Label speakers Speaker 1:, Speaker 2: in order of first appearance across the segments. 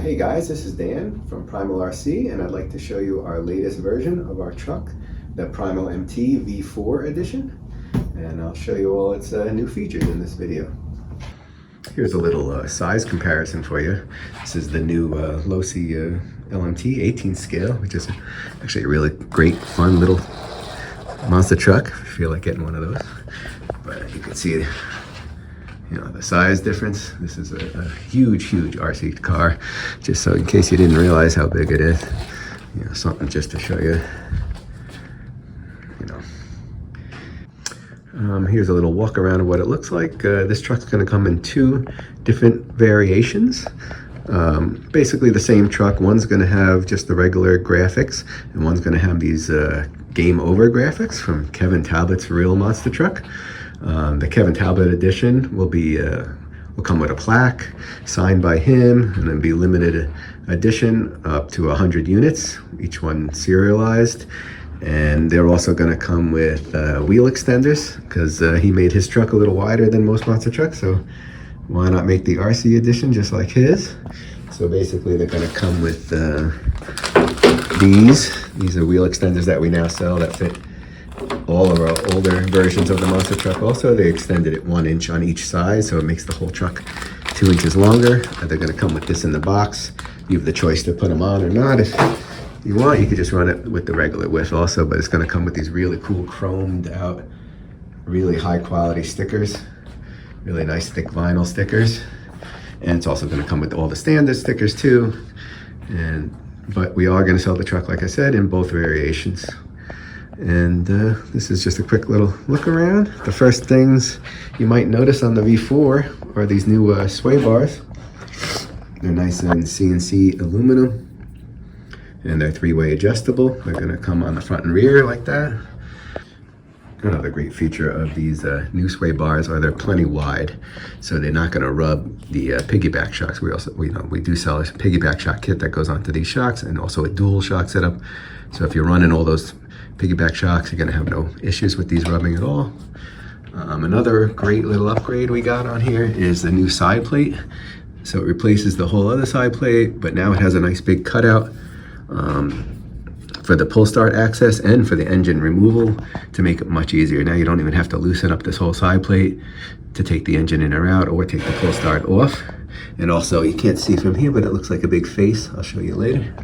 Speaker 1: Hey guys, this is Dan from Primal RC, and I'd like to show you our latest version of our truck, the Primal MT V4 edition, and I'll show you all its new features in this video. Here's a little size comparison for you. This is the new Losi LMT 18 scale, which is actually a really great, fun little monster truck if you feel like getting one of those. But you can see the size difference. This is a huge RC car, just so in case you didn't realize how big it is. Something just to show you. Here's a little walk around of what it looks like. This truck's going to come in two different variations. Basically the same truck. One's going to have just the regular graphics, and one's going to have these game over graphics from Kevin Talbot's real monster truck. The Kevin Talbot edition will come with a plaque signed by him, and then be limited edition up to 100 units, each one serialized. And they're also going to come with wheel extenders, because he made his truck a little wider than most monster trucks, so why not make the RC edition just like his? So basically they're going to come with these are wheel extenders that we now sell that fit all of our older versions of the monster truck. Also, they extended it 1 inch on each side, so it makes the whole truck 2 inches longer. They're going to come with this in the box. You have the choice to put them on or not. If you want, you could just run it with the regular width also, but it's going to come with these really cool chromed out, really high quality stickers, really nice thick vinyl stickers. And it's also going to come with all the standard stickers too. But we are going to sell the truck, like I said, in both variations. And this is just a quick little look around. The first things you might notice on the V4 are these new sway bars. They're nice and CNC aluminum, and they're 3-way adjustable. They're going to come on the front and rear like that. Another great feature of these new sway bars are they're plenty wide, so they're not going to rub the piggyback shocks. We do sell a piggyback shock kit that goes onto these shocks, and also a dual shock setup. So if you're running all those piggyback shocks, you're going to have no issues with these rubbing at all. Another great little upgrade we got on here is the new side plate. So it replaces the whole other side plate, but now it has a nice big cutout for the pull start access and for the engine removal to make it much easier. Now you don't even have to loosen up this whole side plate to take the engine in or out, or take the pull start off. And also, you can't see from here, but it looks like a big face. I'll show you later.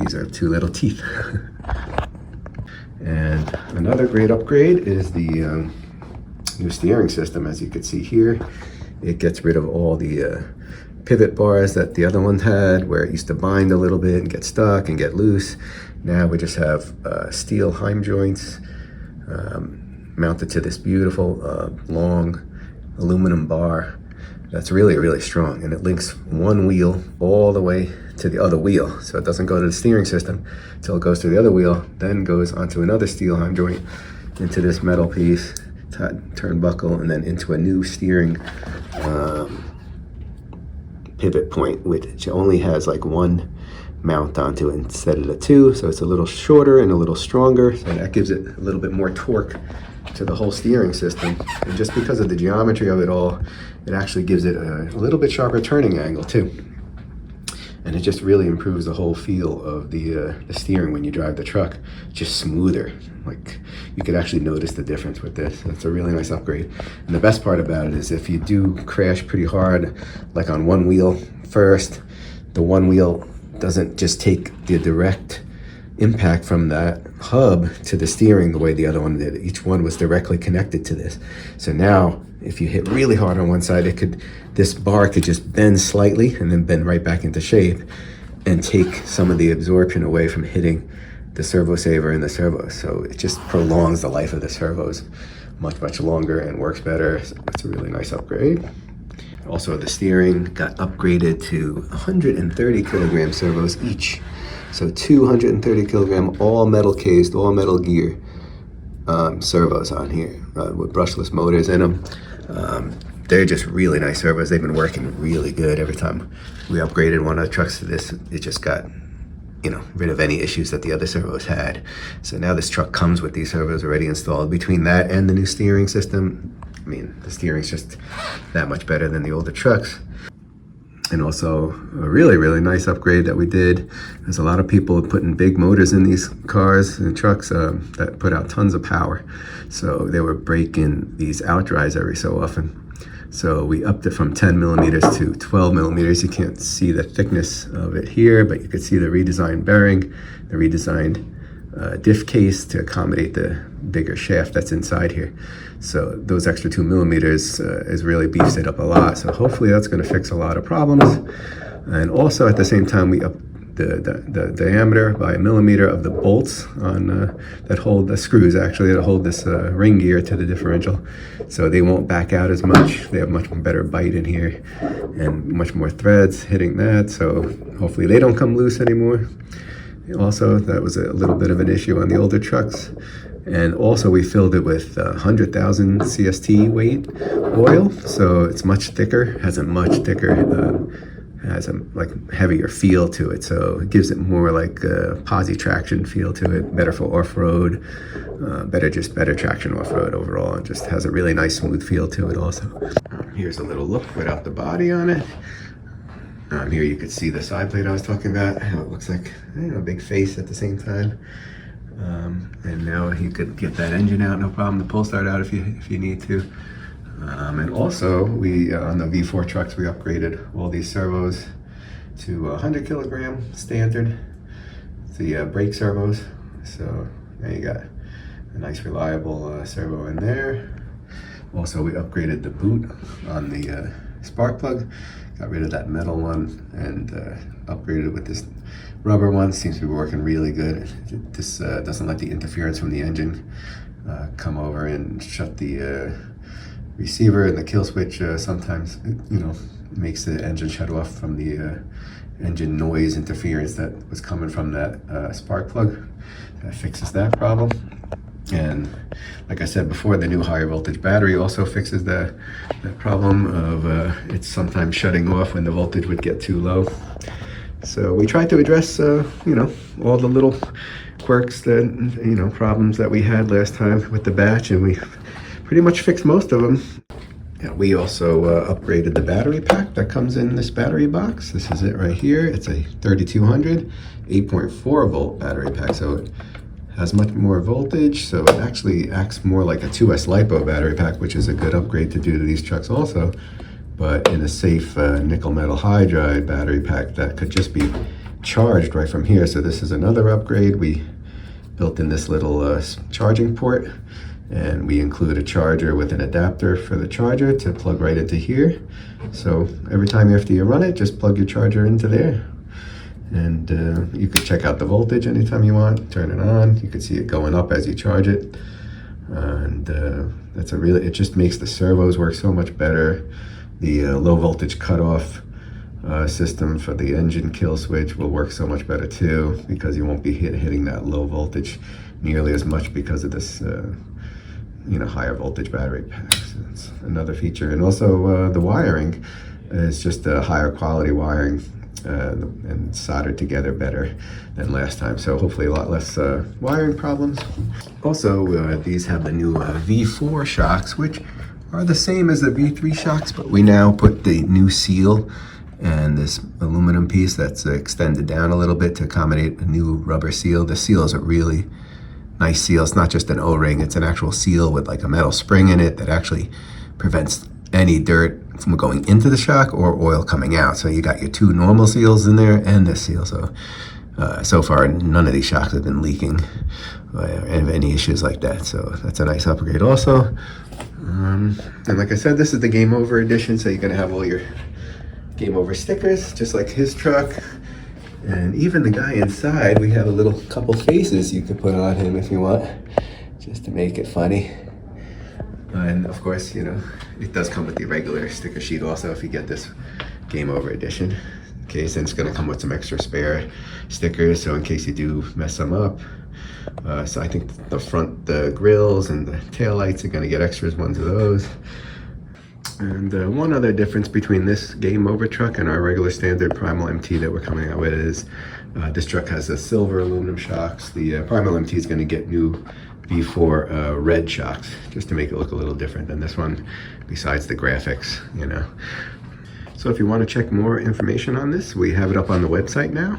Speaker 1: These are 2 little teeth. And another great upgrade is the new steering system. As you can see here, it gets rid of all the pivot bars that the other one had, where it used to bind a little bit and get stuck and get loose. Now we just have steel heim joints mounted to this beautiful long aluminum bar that's really strong, and it links one wheel all the way to the other wheel, so it doesn't go to the steering system until it goes to the other wheel, then goes onto another steel heim joint, into this metal piece, turnbuckle, and then into a new steering pivot point, which only has like 1 mount onto it instead of the 2, so it's a little shorter and a little stronger, so that gives it a little bit more torque to the whole steering system. And just because of the geometry of it all, it actually gives it a little bit sharper turning angle too, and it just really improves the whole feel of the steering when you drive the truck. Just smoother. Like, you could actually notice the difference with this. That's a really nice upgrade. And the best part about it is if you do crash pretty hard, like on one wheel first, the one wheel doesn't just take the direct impact from that hub to the steering the way the other one did. Each one was directly connected to this. So now if you hit really hard on one side, this bar could just bend slightly and then bend right back into shape and take some of the absorption away from hitting the servo saver and the servos. So it just prolongs the life of the servos much longer and works better. So it's a really nice upgrade. Also, the steering got upgraded to 130 kilogram servos each. So 230 kilogram, all metal cased, all metal gear servos on here with brushless motors in them. They're just really nice servos. They've been working really good. Every time we upgraded one of the trucks to this, it just got rid of any issues that the other servos had. So now this truck comes with these servos already installed. Between that and the new steering system, I mean, the steering's just that much better than the older trucks. And also a really, really nice upgrade that we did. There's a lot of people putting big motors in these cars and trucks that put out tons of power. So they were breaking these outdrives every so often. So we upped it from 10 millimeters to 12 millimeters. You can't see the thickness of it here, but you could see the redesigned bearing, the redesigned diff case to accommodate the bigger shaft that's inside here. So those extra 2 millimeters is really beefs it up a lot. So hopefully that's going to fix a lot of problems. And also at the same time, we upped the diameter by 1 millimeter of the bolts on that hold the screws actually that hold this ring gear to the differential, so they won't back out as much. They have much better bite in here and much more threads hitting that, so hopefully they don't come loose anymore. Also, that was a little bit of an issue on the older trucks. And also we filled it with 100,000 CST weight oil, so it's much thicker, has a much thicker has a like heavier feel to it, so it gives it more like a posi traction feel to it, better for off-road, better traction off-road overall, and just has a really nice smooth feel to it also. Here's a little look without the body on it. Here you could see the side plate I was talking about, how it looks like a big face at the same time. And now you could get that engine out, no problem, the pull start out if you need to. And also, we on the V4 trucks, we upgraded all these servos to 100 kilogram standard, the brake servos. So now you got a nice reliable servo in there. Also, we upgraded the boot on the spark plug, got rid of that metal one and upgraded with this rubber one. Seems to be working really good. This doesn't let the interference from the engine come over and shut the receiver, and the kill switch sometimes makes the engine shut off from the engine noise interference that was coming from that spark plug. That fixes that problem. And like I said before, the new higher voltage battery also fixes that problem of it's sometimes shutting off when the voltage would get too low. So we tried to address all the little quirks that problems that we had last time with the batch, and we pretty much fixed most of them. Yeah, we also upgraded the battery pack that comes in this battery box. This is it right here. It's a 3200 8.4 volt battery pack, so it has much more voltage, so it actually acts more like a 2S LiPo battery pack, which is a good upgrade to do to these trucks also, but in a safe nickel metal hydride battery pack that could just be charged right from here. So this is another upgrade. We built in this little charging port, and we include a charger with an adapter for the charger to plug right into here. So every time after you run it, just plug your charger into there. And you could check out the voltage anytime you want, turn it on. You can see it going up as you charge it. And it just makes the servos work so much better. The low voltage cutoff system for the engine kill switch will work so much better too, because you won't be hitting that low voltage nearly as much because of this higher voltage battery pack. So that's another feature. And also the wiring is just a higher quality wiring and soldered together better than last time. So hopefully a lot less wiring problems. Also, these have the new V4 shocks, which are the same as the V3 shocks, but we now put the new seal and this aluminum piece that's extended down a little bit to accommodate a new rubber seal. The seal is a really nice seal. It's not just an O-ring, it's an actual seal with like a metal spring in it that actually prevents any dirt from going into the shock or oil coming out. So you got your two normal seals in there and this seal. So far none of these shocks have been leaking or have any issues like that. So that's a nice upgrade also. And like I said, this is the Game Over edition, so you're gonna have all your Game Over stickers, just like his truck. And even the guy inside, we have a little couple faces you can put on him if you want, just to make it funny. And of course, it does come with the regular sticker sheet also if you get this Game Over edition. Okay, so it's gonna come with some extra spare stickers, so in case you do mess them up. So I think the front, the grills and the tail lights are gonna get extras ones of those. And one other difference between this Game Over truck and our regular standard Primal MT that we're coming out with is this truck has the silver aluminum shocks. The Primal MT is going to get new V4 red shocks, just to make it look a little different than this one, besides the graphics, So if you want to check more information on this, we have it up on the website now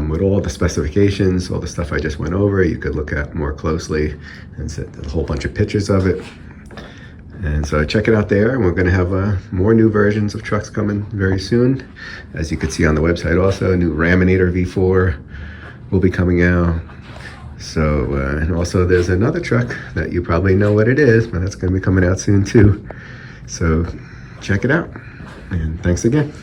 Speaker 1: with all the specifications, all the stuff I just went over. You could look at more closely and set a whole bunch of pictures of it. And so check it out there. And we're going to have more new versions of trucks coming very soon. As you can see on the website also, a new Raminator V4 will be coming out. So, and also there's another truck that you probably know what it is, but that's going to be coming out soon too. So check it out. And thanks again.